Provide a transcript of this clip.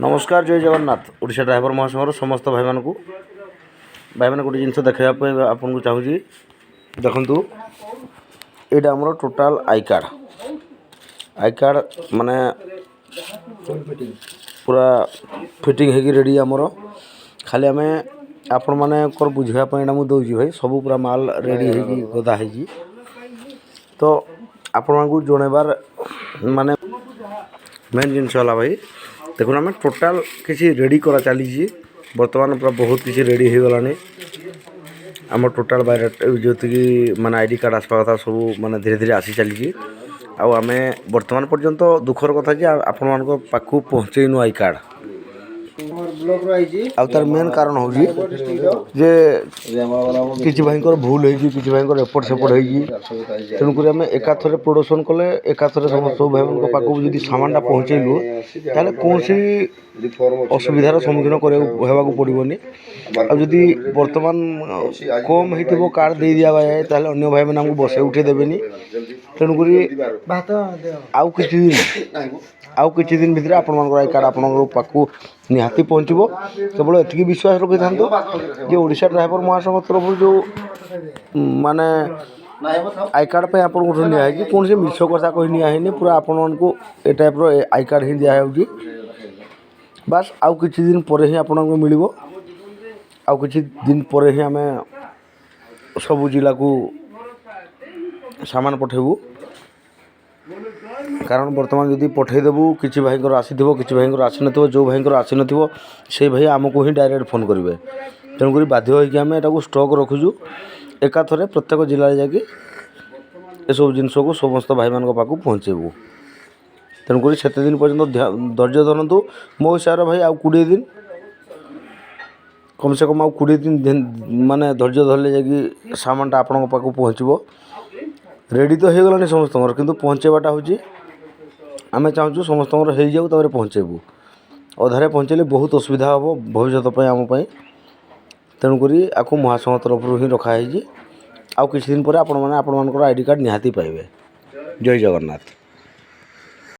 नमस्कार जय जगन्नाथ ओडिशा ड्राइवर महासंघर समस्त भाई मानू गोटे जिनस देखा आपन को चाहूँगी देखु यहाँ आमर टोटाल आई कार्ड माने पूरा फिटिंग है रेडी आमर खाली आम आपण मैंने बुझापी मुझे भाई सब पूरा माल रेडी है गदा है तो आपण को जनइबार माने मेन जिनस है भाई देखो आम टोटाल किसी रेडी करा चली बर्तमान पूरा बहुत किसी रेडी हो गलानी आम टोटाल जो माने आईडी कार्ड आसपा कथा सब माने धीरे धीरे आसी चली आम बर्तमान पर्यंत दुखर कथा कि आपण मान पाखु पहुँचेनु आई कार्ड आर मेन कारण हूँ जे किसी भाई भूल हो किसी भाई एपट सेपट हो तेणुक आम एकाथरे प्रोडक्शन कले एकाथरे सब भाई पाखक जब सामानटा पहुँचेलु ताले कौन असुविधार सम्मुखीन होगा पड़ोनी आदि बर्तमान कम हो कार्ड दे दिया जाए ताले अन्य भाई मैंने आमको बसे उठे देवेनि तेणुक आउ किछि दिन भितर आपण मान आई कार्ड आपण पाखु निहाती पहुँचब केवल एति विश्वास रखी था जे ओडिशा ड्राइवर महासंघ तरफ जो माने आई कार्ड पे आपन को निया है कौन से मिछ कथा कही निया पूरा आपण मान को ए टाइप रो आई कार्ड ही दिया है बस आउ किछि दिन पर ही आपण को मिलिबो आउ किछि दिन पर ही आम सब जिला को सामान पठेबू कारण बर्तमान जदि पठेदेबू किसी भाई आसी किसी भाई आसी न जो भाई आसी न से भाई आमको ही डायरेक्ट फोन करेंगे तेणुक बाध्य होमें यहाँ स्टॉक रखुचु एकाथरे प्रत्येक जिले जाकि सब जिनस को समस्त भाई मान पाक पहुँचेबू तेणुक से दिन पर्यटन धैर्य धरतु मो हिसाब से भाई आउ 20 दिन कम से कम आउ 20 दिन माने धैर्य धरले जाकि सामानटा आपण पाक पहुँचब रेडी तो हो गलानी समस्त किंतु पहुँचेबाटा हूँ आम चाहूँ समस्त हो जाऊ पहुँचेबू अधारे पहुँचले बहुत असुविधा हम भविष्य आमपाई तेणुक आपको महासंघ तरफ ही रखाई आउ किसी दिन पर आपण मैंने आईडी कार्ड निहाती पाइबे। जय जगन्नाथ।